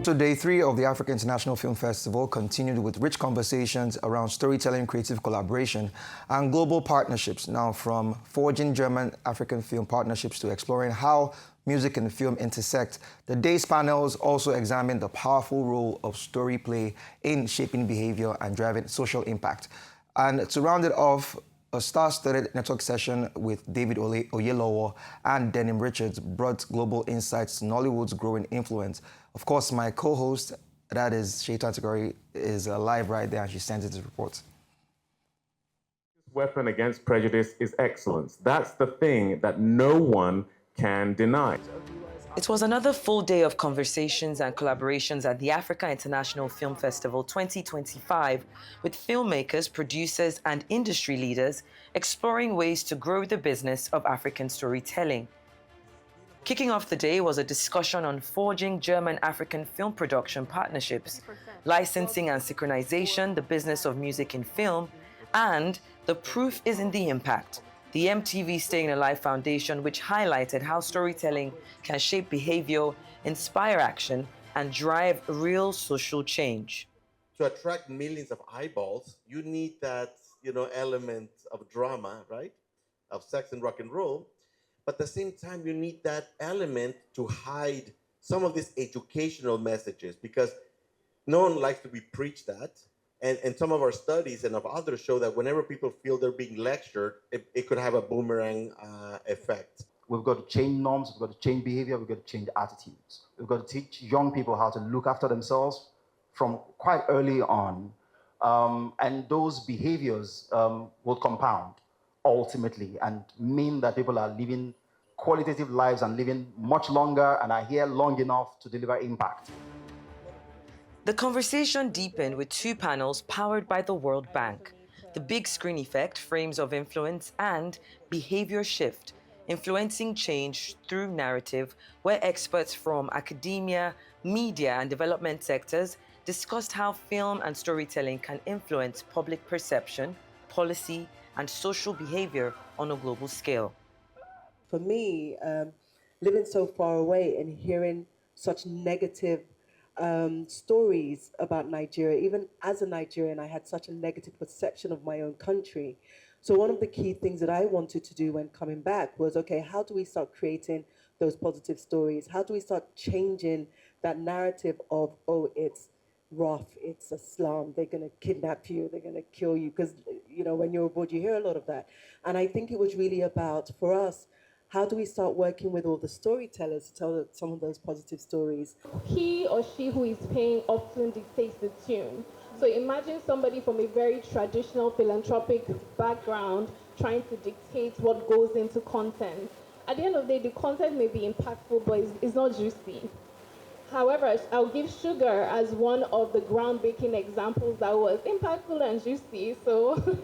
So day 3 of the Africa International Film Festival continued with rich conversations around storytelling, creative collaboration, and global partnerships. Now, from forging German-African film partnerships to exploring how music and film intersect, the day's panels also examined the powerful role of story play in shaping behavior and driving social impact. And to round it off, a star-studded network session with David Oyelowo and Denim Richards brought global insights to Nollywood's growing influence. Of course, my co-host, that is Shaitan Tigori, is live right there, and she sends us reports. Weapon against prejudice is excellence. That's the thing that no one can deny. It was another full day of conversations and collaborations at the Africa International Film Festival 2025, with filmmakers, producers, and industry leaders exploring ways to grow the business of African storytelling. Kicking off the day was a discussion on forging German-African film production partnerships, licensing and synchronization, the business of music in film, and the proof is in the impact, the MTV Staying Alive Foundation, which highlighted how storytelling can shape behavior, inspire action, and drive real social change. To attract millions of eyeballs, you need that, element of drama, right? Of sex and rock and roll. But at the same time, you need that element to hide some of these educational messages, because no one likes to be preached at. And some of our studies and of others show that whenever people feel they're being lectured, it could have a boomerang effect. We've got to change norms, we've got to change behavior, we've got to change attitudes. We've got to teach young people how to look after themselves from quite early on. And those behaviors will compound ultimately and mean that people are living qualitative lives and living much longer and are here long enough to deliver impact. The conversation deepened with 2 panels powered by the World Bank: The Big Screen Effect, Frames of Influence, and Behavior Shift, Influencing Change Through Narrative, where experts from academia, media, and development sectors discussed how film and storytelling can influence public perception, policy, and social behavior on a global scale. For me, living so far away and hearing such negative stories about Nigeria, even as a Nigerian, I had such a negative perception of my own country. So one of the key things that I wanted to do when coming back was, okay, how do we start creating those positive stories? How do we start changing that narrative of, oh, it's rough, it's a slum, they're going to kidnap you, they're going to kill you? Because, when you're abroad, you hear a lot of that. And I think it was really about, for us, how do we start working with all the storytellers to tell some of those positive stories? He or she who is paying often dictates the tune. So imagine somebody from a very traditional philanthropic background trying to dictate what goes into content. At the end of the day, the content may be impactful, but it's not juicy. However, I'll give Sugar as one of the groundbreaking examples that was impactful and juicy, so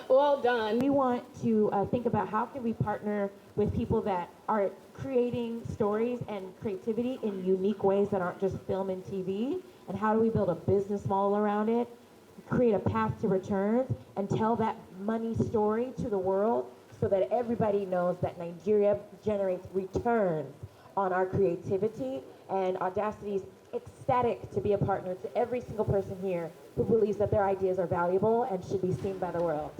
well done. We want to think about how can we partner with people that are creating stories and creativity in unique ways that aren't just film and TV, and how do we build a business model around it, create a path to returns, and tell that money story to the world so that everybody knows that Nigeria generates returns on our creativity, and Audacity is ecstatic to be a partner to every single person here who believes that their ideas are valuable and should be seen by the world.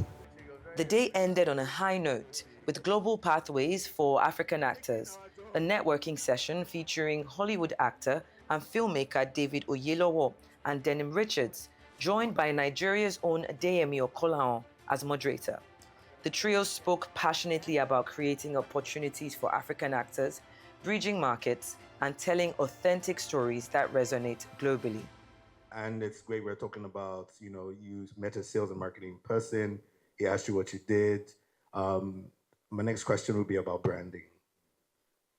The day ended on a high note with Global Pathways for African Actors, a networking session featuring Hollywood actor and filmmaker David Oyelowo and Denim Richards, joined by Nigeria's own Adeyemi Okolahan as moderator. The trio spoke passionately about creating opportunities for African actors, bridging markets, and telling authentic stories that resonate globally. And it's great we're talking about, you met a sales and marketing person, he asked you what you did. My next question would be about branding.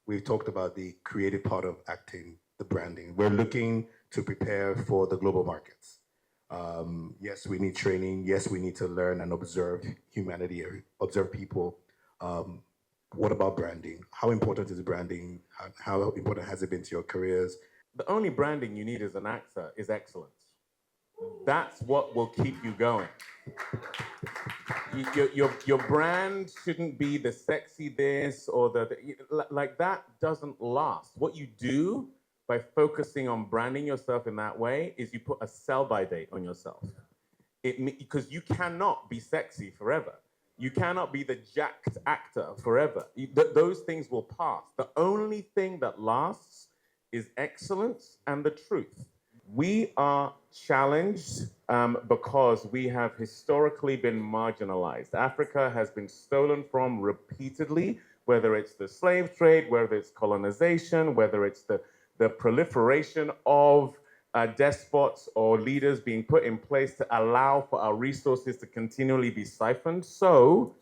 We've talked about the creative part of acting, the branding. We're looking to prepare for the global markets. Yes, we need training. Yes, we need to learn and observe humanity, observe people. What about branding? How important is branding? How important has it been to your careers? The only branding you need as an actor is excellence. That's what will keep you going. Your brand shouldn't be the sexy this or like that doesn't last. What you do by focusing on branding yourself in that way is you put a sell-by date on yourself. Because you cannot be sexy forever. You cannot be the jacked actor forever. Those things will pass. The only thing that lasts is excellence and the truth. We are challenged because we have historically been marginalized. Africa has been stolen from repeatedly, whether it's the slave trade, whether it's colonization, whether it's the proliferation of despots or leaders being put in place to allow for our resources to continually be siphoned. So,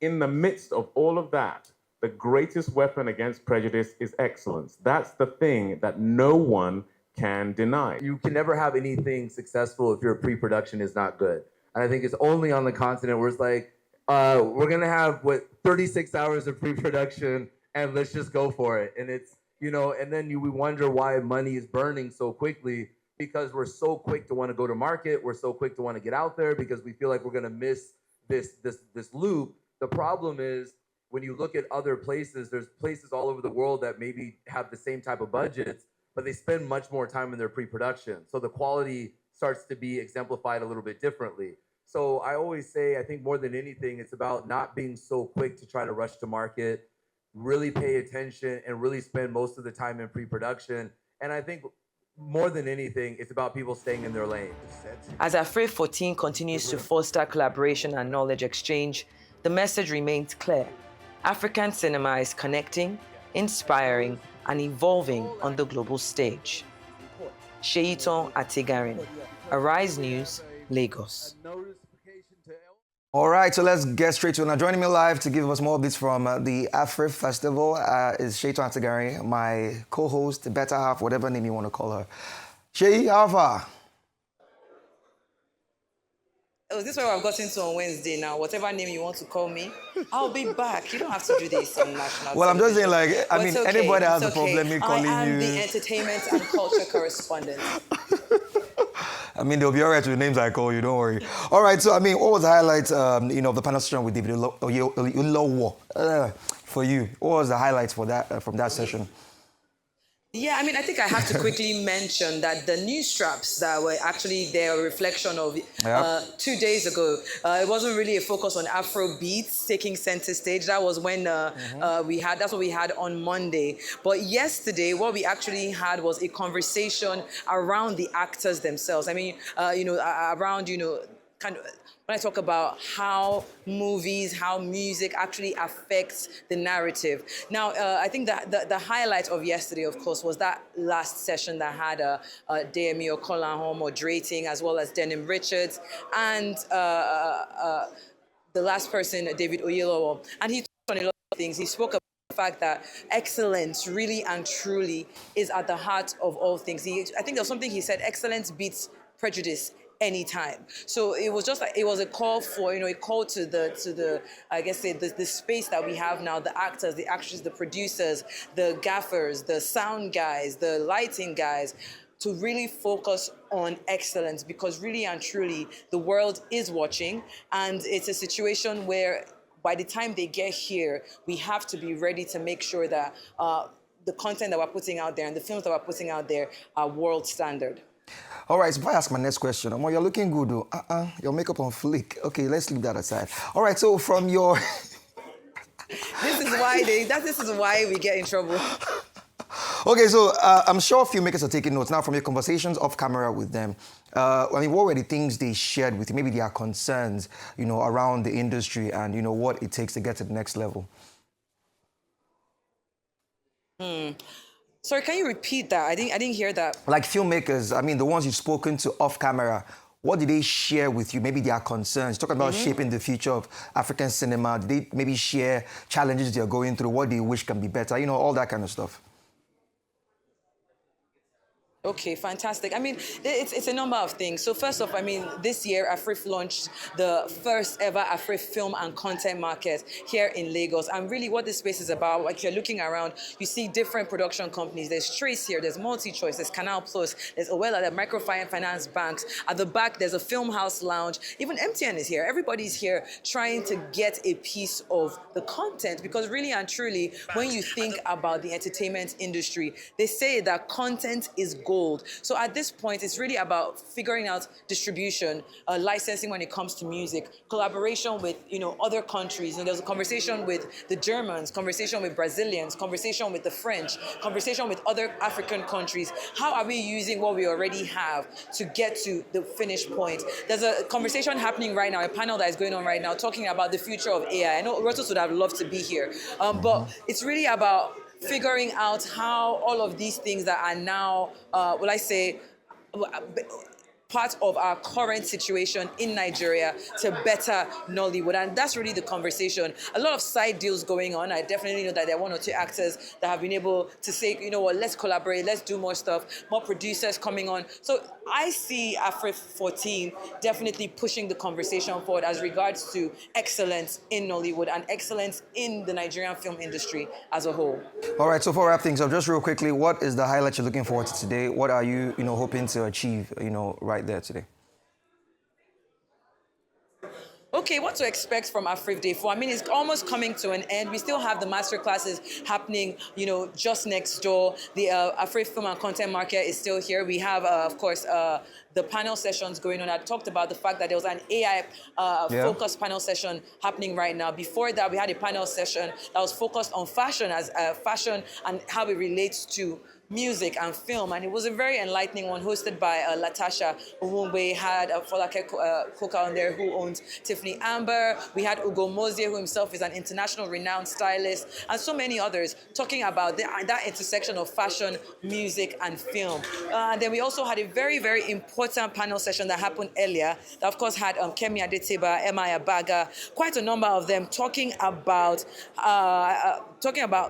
in the midst of all of that, the greatest weapon against prejudice is excellence. That's the thing that no one can deny. You can never have anything successful if your pre-production is not good. And I think it's only on the continent where it's like, we're gonna have 36 hours of pre-production and let's just go for it. And it's, and then we wonder why money is burning so quickly, because we're so quick to want to go to market, we're so quick to want to get out there because we feel like we're gonna miss this loop. The problem is, when you look at other places, there's places all over the world that maybe have the same type of budgets, but they spend much more time in their pre-production. So the quality starts to be exemplified a little bit differently. So I always say, I think more than anything, it's about not being so quick to try to rush to market, really pay attention and really spend most of the time in pre-production. And I think more than anything, it's about people staying in their lane. As Afriff 14 continues to foster collaboration and knowledge exchange, the message remains clear. African cinema is connecting, inspiring, and evolving on the global stage. Sheiton Ategarin, Arise News, Lagos. All right, so let's get straight to it. Now, joining me live to give us more updates from the Afriff Festival is Sheiton Ategarin, my co-host, the better half, whatever name you want to call her. Shei, how far? Oh, this is what I've gotten to on Wednesday now. Whatever name you want to call me, I'll be back. You don't have to do this on national Well, I'm just saying, television. like, I mean, okay, anybody has a okay. problem me calling you. I am the entertainment and culture correspondent. I mean, they'll be all right with the names I call you, don't worry. All right, so, I mean, what was the highlight, of the panel session with David Olowo for you? What was the highlights for that from that session? Yeah, I mean, I think I have to quickly mention that the new straps that were actually there, a reflection of 2 days ago, it wasn't really a focus on Afro beats taking center stage. That was when that's what we had on Monday. But yesterday, what we actually had was a conversation around the actors themselves. I mean, around, kind of, when I talk about how movies, how music actually affects the narrative. Now, I think that the highlight of yesterday, of course, was that last session that had Deyemi Okolanjo moderating, as well as Denim Richards, and the last person, David Oyelowo. And he talked on a lot of things. He spoke about the fact that excellence really and truly is at the heart of all things. I think there was something he said, excellence beats prejudice anytime. So it was just like, it was a call for, a call to the I guess the space that we have now, the actors, the actresses, the producers, the gaffers, the sound guys, the lighting guys, to really focus on excellence, because really and truly the world is watching, and it's a situation where by the time they get here, we have to be ready to make sure that the content that we're putting out there and the films that we're putting out there are world standard. All right, so if I ask my next question, you're looking good, though. Your makeup on flick. Okay, let's leave that aside. All right, so from your... This is why we get in trouble. Okay, so I'm sure filmmakers are taking notes. Now, from your conversations off camera with them, what were the things they shared with you? Maybe their concerns, around the industry and, what it takes to get to the next level? Sorry, can you repeat that? I didn't hear that. Like filmmakers, the ones you've spoken to off camera, what did they share with you? Maybe their concerns. Talking about shaping the future of African cinema. Did they maybe share challenges they're going through, what they wish can be better? All that kind of stuff. Okay, fantastic. I mean, it's a number of things. So first off, I mean, this year, Afriff launched the first ever Afriff film and content market here in Lagos. And really what this space is about, like you're looking around, you see different production companies. There's Trace here, there's MultiChoice, there's Canal Plus, there's Owella, the microfinance banks. At the back, there's a film house lounge. Even MTN is here. Everybody's here trying to get a piece of the content, because really and truly, when you think about the entertainment industry, they say that content is gold. So at this point, it's really about figuring out distribution, licensing when it comes to music, collaboration with other countries. And there's a conversation with the Germans, conversation with Brazilians, conversation with the French, conversation with other African countries. How are we using what we already have to get to the finish point? There's a conversation happening right now, a panel that is going on right now, talking about the future of AI. I know Rotos would have loved to be here, but it's really about figuring out how all of these things that are now, part of our current situation in Nigeria to better Nollywood. And that's really the conversation. A lot of side deals going on. I definitely know that there are one or two actors that have been able to say, you know what, let's collaborate, let's do more stuff, more producers coming on. So I see Afriff 14 definitely pushing the conversation forward as regards to excellence in Nollywood and excellence in the Nigerian film industry as a whole. All right, so for wrap things up, just real quickly, what is the highlight you're looking forward to today? What are you, hoping to achieve, right there today? Okay, what to expect from Afriff Day 4? I mean, it's almost coming to an end. We still have the master classes happening, just next door. The Afriff Film and Content Market is still here. We have, of course, the panel sessions going on. I talked about the fact that there was an AI focused panel session happening right now. Before that, we had a panel session that was focused on fashion fashion and how it relates to music and film, and it was a very enlightening one, hosted by Latasha Uwungwe. Had Folake Koka on there, who owns Tiffany Amber. We had Ugo Mozie, who himself is an international renowned stylist, and so many others talking about that intersection of fashion, music, and film. Then we also had a very, very important panel session that happened earlier that, of course, had Kemi Adetiba, Emma Yabaga, quite a number of them talking about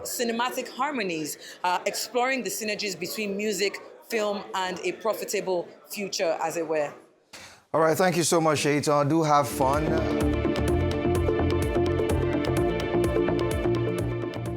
cinematic harmonies, exploring the synergies between music, film, and a profitable future, as it were. All right, thank you so much, Shaitan. Do have fun.